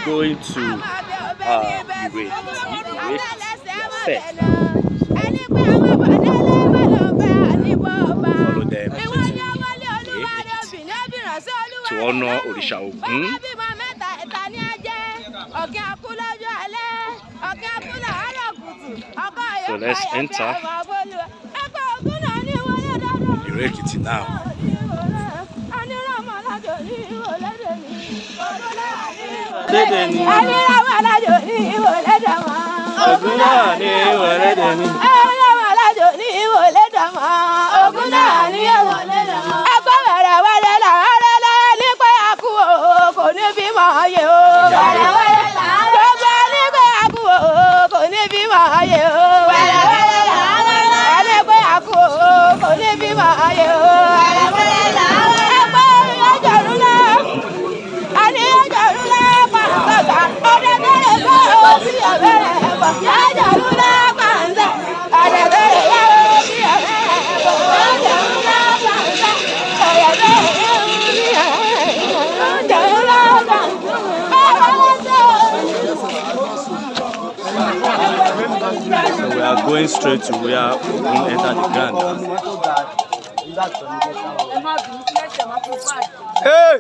Going to set. Follow them to honor Orisha Ogun. So let's enter Iro-Ekiti now. So we are going straight to where we will enter the ground. Hey!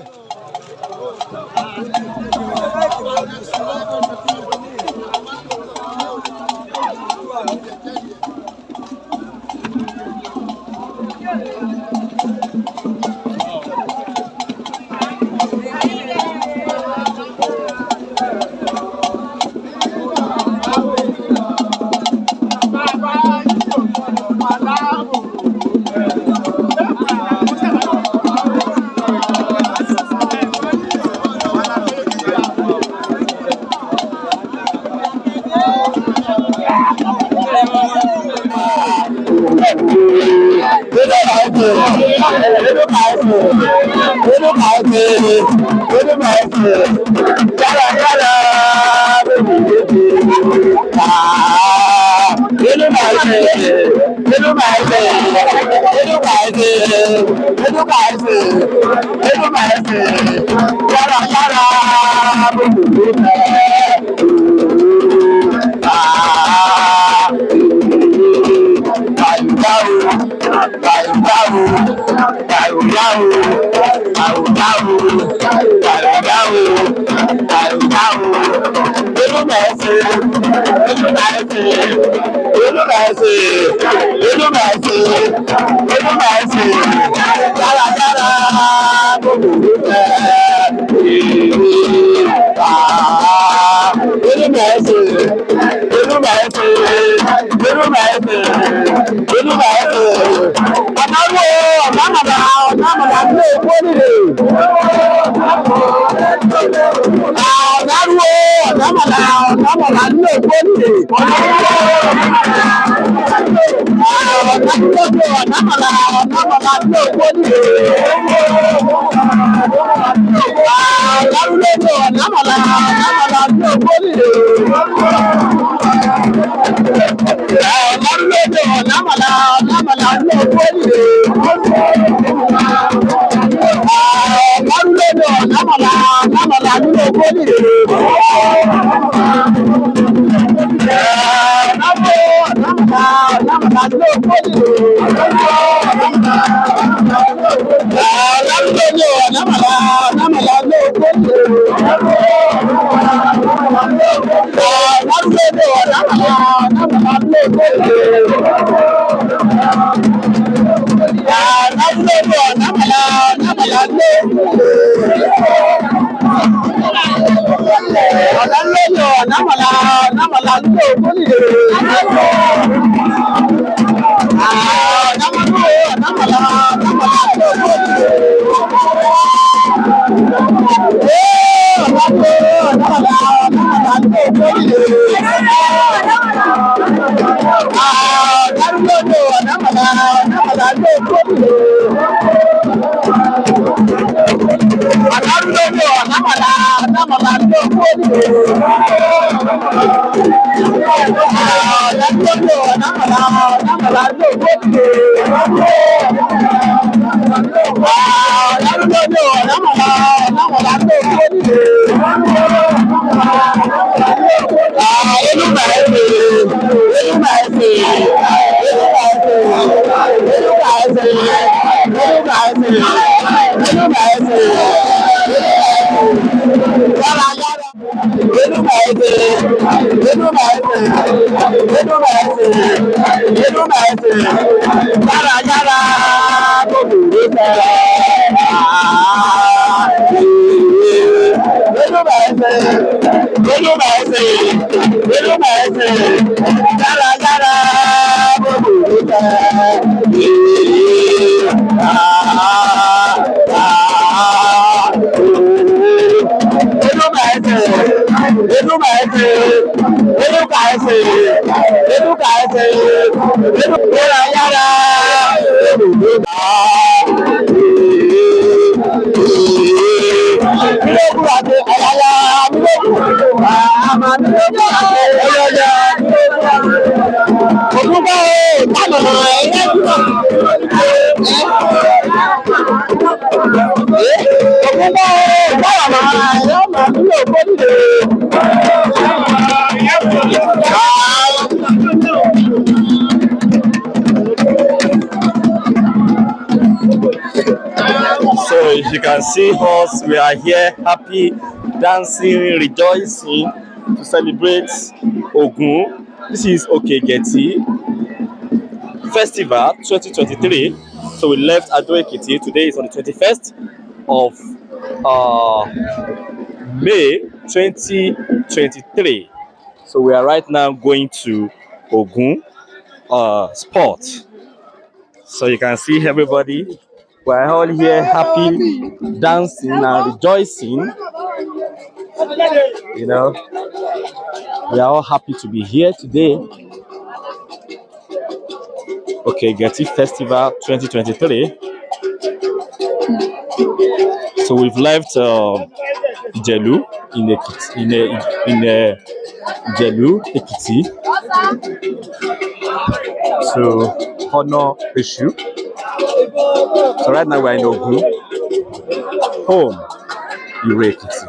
So as you can see us, we are here happy, dancing, rejoicing to celebrate Ogun. This is Okegeti Festival 2023. So we left Ado Ekiti. Today is on the 21st of May 2023. So we are right now going to Ogun Sport. So you can see everybody. We are all here happy, dancing and rejoicing. You know, we are all happy to be here today. Okegeti Festival 2023. So we've left Jelu in Jelu Ekiti to honor Eshu. So right now we're in Ogun, home, Ire Ekiti.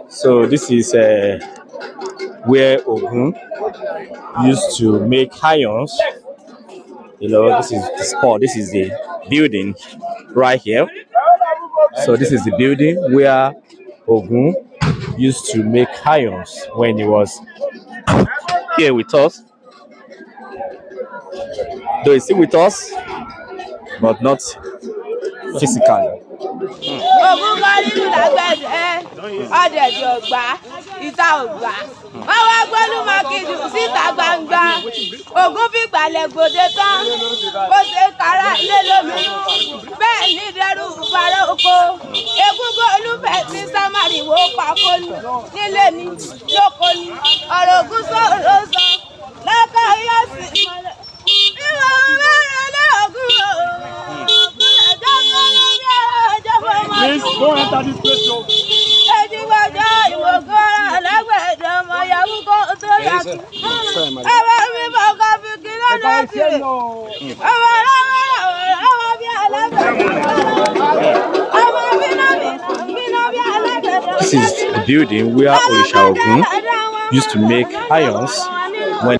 So this is where Ogun used to make irons. You know, this is the spot. This is the building right here. So this is the building where Ogun used to make irons when he was here with us. Though he's still with us, but not physically. Please don't enter this place. This is the building where Orisha Ogun used to make irons when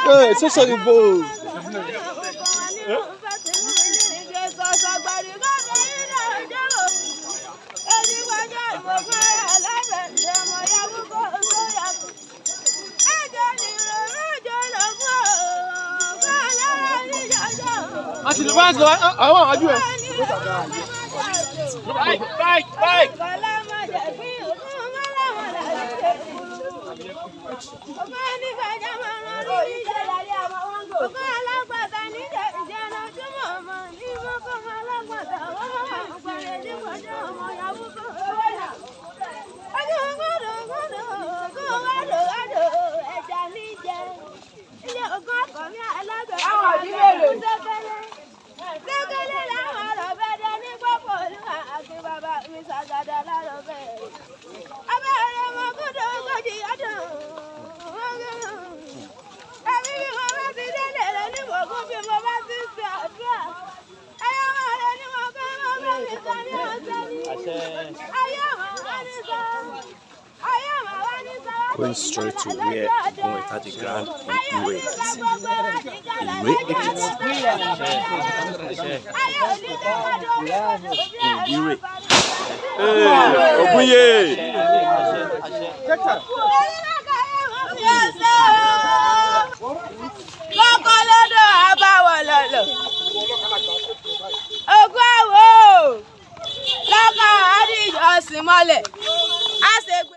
Hey, so sorry, boy. Going straight to where Ogun had the ground in Iwe Ekiti. Iwe. Hey, Ogunye! Kọ́kọ́lọ́dọ̀ àbáwọ̀ lọ́lọ́. Ogun àwò lọ́kàn àdìjọ́sìn mọ́lẹ̀. A ṣe gbé.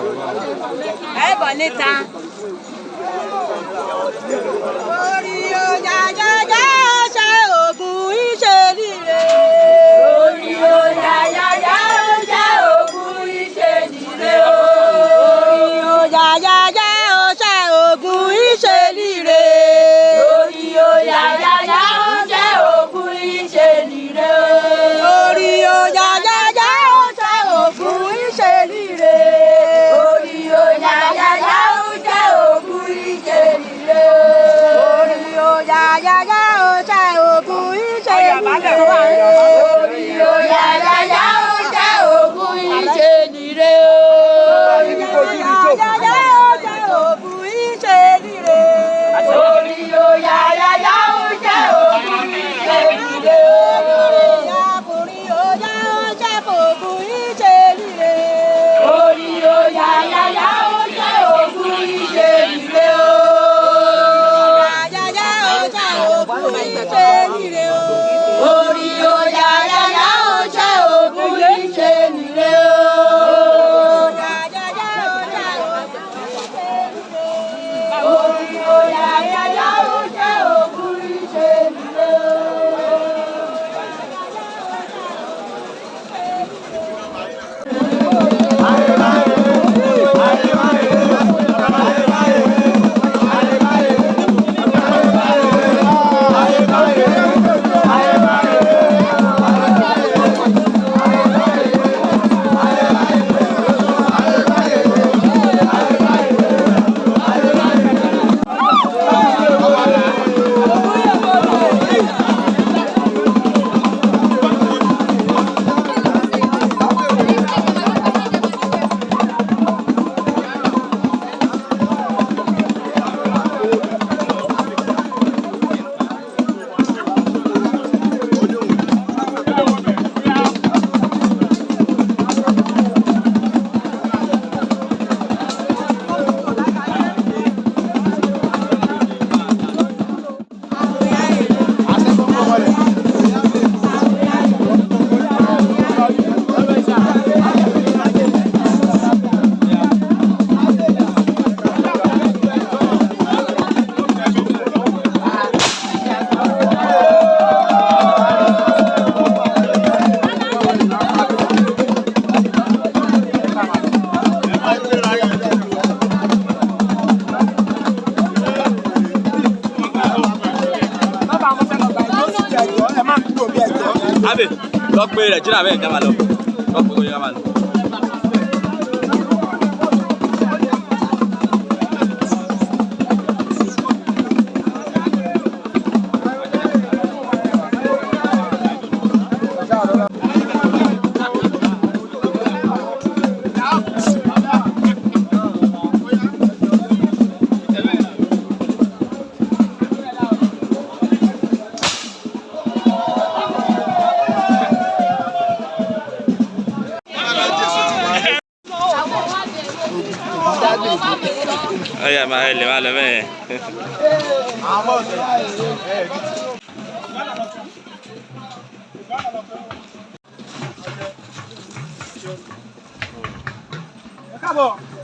Ẹ bọ̀ níta. Orí ọjà jẹjẹ ṣe ògùn ìṣèlire. Orí ọjà jẹjẹ ṣe ògùn ìṣèlire. Orí ọjà jẹjẹ ṣe ògùn ìṣèlire. Orí ọjà jẹjẹ ṣe ògùn ìṣèlire. Orí ọjà jẹjẹ ṣe ògùn ìṣèlire. Orí ọjà jẹjẹ ṣe ògùn ìṣèlire. Orí ọjà jẹjẹ ṣe ògùn ìṣèlire. Orí ọjà jẹjẹ ṣe ògùn ìṣèlire. Orí ọjà jẹjẹ ṣe ògùn ìṣèlire. Orí ọjà jẹjẹ ṣe ògùn ìṣèlire. Ọkùnrin ọjà ṣe ògùn ìṣèlire. Orí ọjà jẹjẹ ṣe ògùn ìṣèlire. Ọjà jẹjẹ ṣe ògùn ìṣèlire. Orí ọjà jẹjẹ ṣe ògùn ìṣèlire. Ọjà jẹjẹ ṣe ògùn ìṣèlire. Orí ọjà jẹjẹ ṣe ògùn ìṣèlire. Abe, lọ pé Regina bẹ́ẹ̀ ká máa lọ. Lọ pé ká máa lọ. Oye, vale, ve. Acabou.